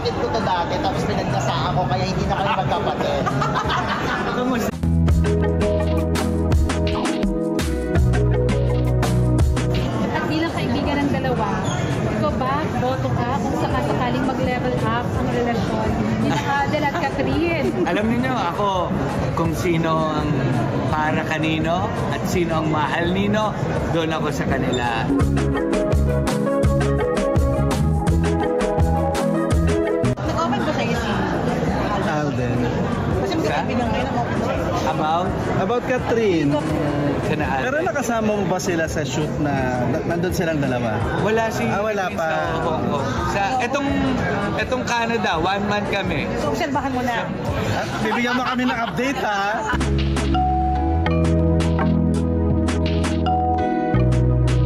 kapatid ko to dati, tapos pinagdasaan ko, kaya hindi na kami magkapatid. At bilang kaibigan ng dalawa, ikaw ba, boto ka kung sakasakaling mag-level up ang relasyon ni Alden at Catherine? Alam niyo ako kung sino ang para kanino at sino ang mahal nino, doon ako sa kanila. Nag-open ba sa'yo si Alden. Kasi magkakaibigan kayo ng About Catherine. Kana Alden. Pero nakasama mo ba sila sa shoot na nandun silang dalawa? Wala si wala pa. Sa Hong Kong. Sa etong Canada, 1 month kami. So, obserbahan mo na. At bibigyan mo kami ng update ha.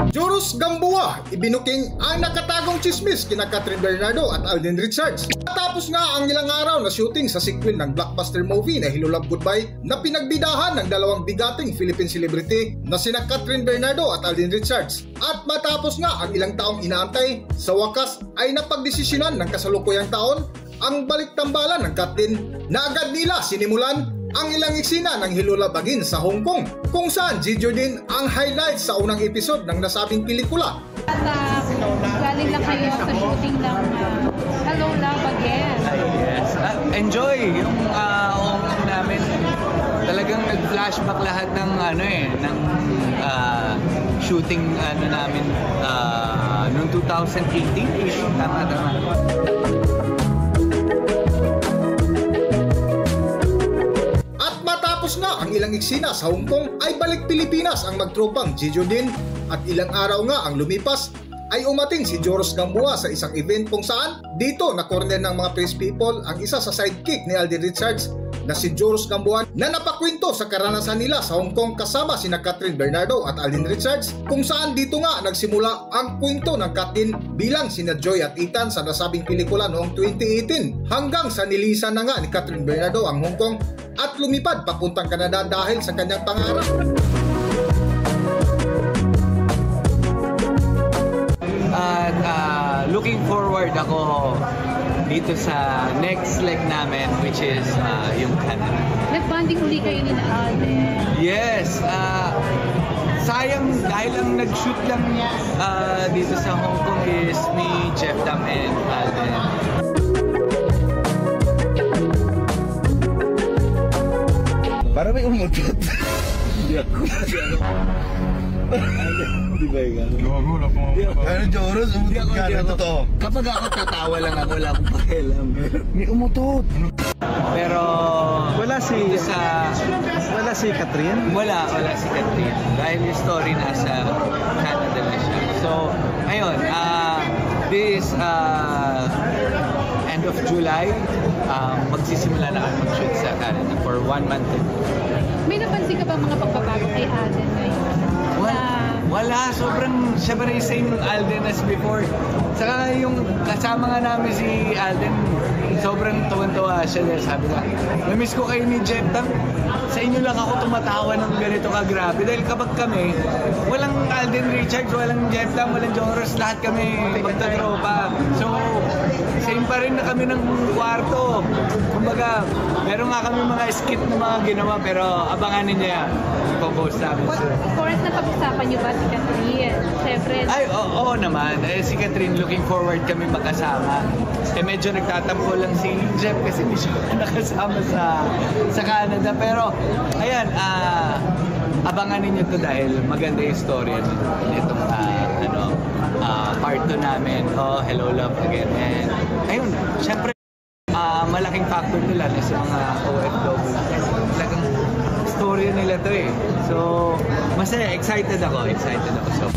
Joros Gamboa, ibinuking ang nakatagong chismis kina Catherine Bernardo at Alden Richards. Matapos nga ang ilang araw na shooting sa sequel ng blockbuster movie na Hello Love Goodbye na pinagbidahan ng dalawang bigating Philippine celebrity na sina Catherine Bernardo at Alden Richards. At matapos nga ang ilang taong inaantay, sa wakas ay napagdesisyonan ng kasalukuyang taon ang balik-tambalan ng Catherine na agad nila sinimulan ang ilang eksena ng Hello Love Again sa Hong Kong, kung saan video din ang highlights sa unang episode ng nasabing pelikula. At galing lang kayo sa shooting ng Hello Love Again. Yes. Enjoy yung namin. Talagang nag-flashback lahat ng ng shooting namin noong 2018. Tama. Nga ang ilang eksena sa Hong Kong ay balik Pilipinas ang magtropang Jijo din, at ilang araw nga ang lumipas ay umating si Joros Gamboa sa isang event kung saan dito na corner ng mga press people ang isa sa sidekick ni Alden Richards na si Joros Gamboa na napakwento sa karanasan nila sa Hong Kong kasama sina Catherine Bernardo at Alden Richards, kung saan dito nga nagsimula ang kwento ng Catherine bilang sina Joy at Ethan sa nasabing pelikula noong 2018 hanggang sa nilisan na nga ni Catherine Bernardo ang Hong Kong at lumipad papuntang Canada dahil sa kanyang pangarap. At looking forward ako dito sa next leg namin, which is yung Canada. Nag-bonding uli kayo ni Alden. Yes! Sayang dahil ang nag-shoot lang dito sa Hong Kong is me, Jeff Tam, and Alden. Para may umutot. Hindi ako. Di ba yung ano, Joros, umutot ka na totoo. Kapag ako tatawa lang ako, wala akong pakialam. May umutot. Pero Wala si Catherine? Wala si Catherine. Dahil yung story nasa Canada na siya. So, ayun, this end of July, magsisimula na kami mag-shoot sa Canada for 1 month. May napansin ka ba mga pagbabago kay Alden ngayon? Wala, sobrang siya pa rin same Alden as before. Saka yung kasama nga namin si Alden, sobrang tuwan-tuwa siya. Sabi nga, namiss ko kayo ni Jeff Tam. Sa inyo lang ako tumatawa ng ganito kagrabe. Dahil kapag kami, walang Alden Richards, walang Jeff Tam, walang Joros, lahat kami magtatropa. So, same pa rin na kami ng kwarto. Kumbaga, meron nga kami mga skit na mga ginawa, pero abanganin niya yan. Ipo-post namin. Of course, napag-usapan niyo ba si Catherine? Siyempre. Ay, oo naman. Si Catherine, looking forward kami magkasama. Medyo nagtatampo lang si Jeff kasi hindi siya nakasama sa Canada. Pero, ayan, abanganin niyo to dahil maganda yung story nitong part 2 namin. Hello Love Again. And, ayun, syempre, malaking factor nila na sa mga OFW. Talagang story nila to eh. So, masaya, excited ako. So,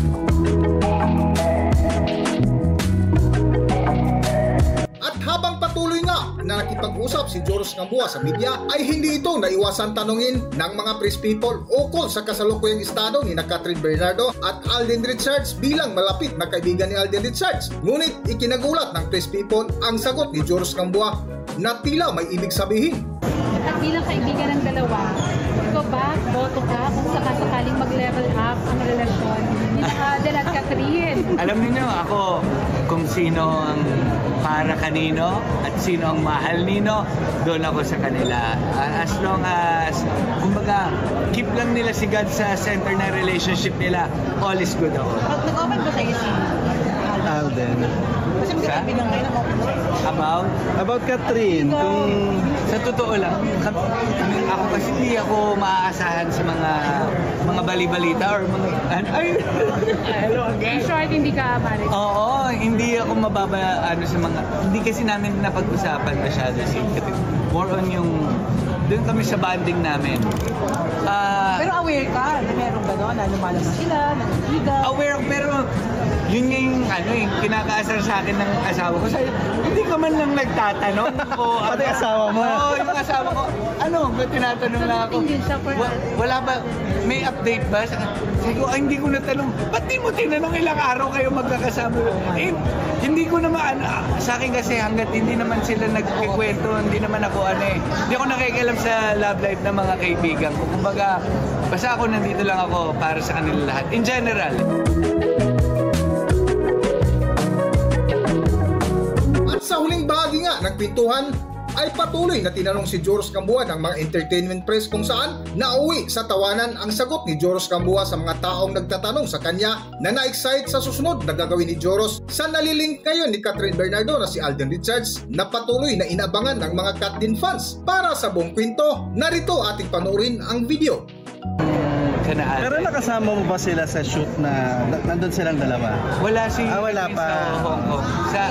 At habang patuloy nga na nakipag-usap si Joros Gamboa sa media, ay hindi ito naiwasan tanungin ng mga press people ukol sa kasalukuyang estado ni Catherine Bernardo at Alden Richards bilang malapit na kaibigan ni Alden Richards. Ngunit ikinagulat ng press people ang sagot ni Joros Gamboa na tila may ibig sabihin. bilang kaibigan ng dalawa, ikaw ba, boto ka kung sakasakaling mag-level up ang relasyon ni Adel at Catherine? Alam niyo ako kung sino ang para kanino at sino ang mahal nino, doon ako sa kanila. As long as, kumbaga, keep lang nila si God sa center ng relationship nila, all is good ako. Nag-open ba sa'yo si Alden. Kasi magkakaibigan kayo ng open About Catherine, kung Sa totoo lang, ako kasi hindi ako maaasahan sa mga bali-balita or mga... Hello In short, hindi ka married. Oo, hindi ako sa mga... Hindi kasi namin napag-usapan masyado si Catherine. More on yung... Doon kami sa banding namin. Pero aware ka na meron gano'n, na lumalabas sila, naniligaw. Aware, pero yun nga yung kinakaasar sa akin ng asawa ko. Sabi, hindi ka man lang nagtatanong ko. Pati asawa mo? Oo, yung asawa ko. Ano, ba't tinatanong lang ako? Hindi siya for Wala ba? May update ba? Sabi ko, hindi ko natanong. Ba't di mo tinanong ilang araw kayo magkakasama? Hindi ko naman, sa akin kasi hanggat hindi naman sila nagkikwento, hindi naman ako hindi ako nakikialam sa love life ng mga kaibigan ko. Kumbaga, basta ako nandito lang ako para sa kanila lahat. In general. At sa huling bahagi nga ng kwentuhan ay patuloy na tinanong si Joros Gamboa ng mga entertainment press kung saan nauwi sa tawanan ang sagot ni Joros Gamboa sa mga taong nagtatanong sa kanya na na-excite sa susunod na gagawin ni Joros sa nalilink ngayon ni Catherine Bernardo na si Alden Richards na patuloy na inabangan ng mga Catdin fans. Para sa buong kwento, narito ating panoorin ang video. pero nakasama mo ba sila sa shoot na nandun silang dalawa? Wala si wala pa. Sa Hong Kong. Sa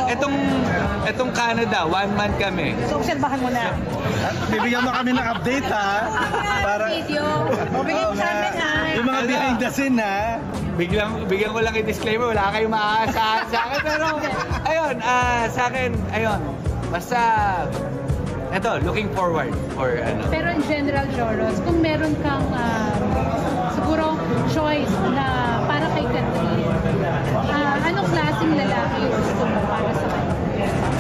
etong Canada, 1 month kami. So, obserbahan mo na. At bibigyan mo kami ng update ha. Para video. O, bigay mo sa amin, ha? yung mga behind the scene ha. Bigyan ko lang i-disclaimer, wala kayong maaasahan sa akin. Pero, ayun, sa akin, ayun, basta, eto, looking forward for ano. Pero in general, Joros, kung meron kang siguro choice na para kay Catherine, anong klaseng lalaki yung gusto mo para sa kanya?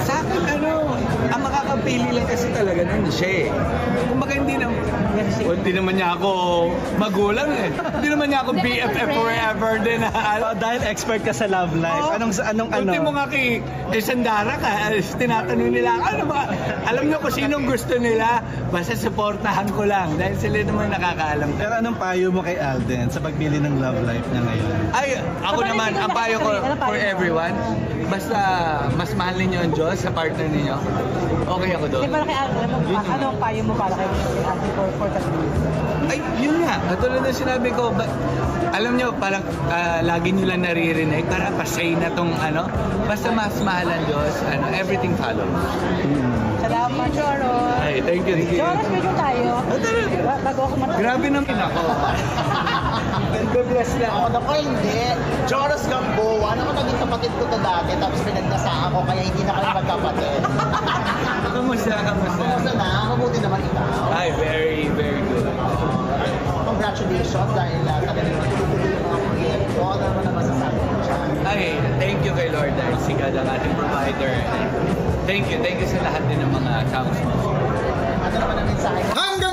Sa akin, ang makakapili lang kasi talaga nun siya eh. Kumbaga hindi naman niya ako magulang eh. Hindi naman niya ako BFF forever din. Dahil expert ka sa love life, anong Ultimo nga kay Sandara ka, tinatanong nila, ano ba? Alam niyo kung sinong gusto nila, basta supportahan ko lang. Dahil sila naman nakakaalam. Pero anong payo mo kay Alden sa pagpili ng love life niya ngayon? Ay, ako naman, ang payo ko for everyone, basta mas mahal ninyo ang Diyos sa partner ninyo, okay ako doon. Para kay Alden, ano ang payo mo para kay Alden for Catherine? Ay, yun nga. Katulad ng sinabi ko, alam nyo, parang lagi nyo lang naririnig, parang pasay na tong basta mas mahal ang Diyos, everything follows. Salamat, Joros. Ay, thank you. Joros, medyo tayo. Bago ako matapos. Grabe naman ako. God bless na. Ako na ko, hindi. Joros Gamboa, naman naging kapatid ko to dati, tapos pinagnasaan ko, kaya hindi na kami magkapatid. Kamusta? Kumusta na? Mabuti naman ikaw. Ay, very, very good. Congratulations dahil talagang matutuloy yung mga proyekto. Ano naman masasabi mo siya? Ay, thank you kay Lord dahil si God ang ating provider. Thank you sa lahat din ng mga towns mo. Ano naman ang mensahe? Hanggang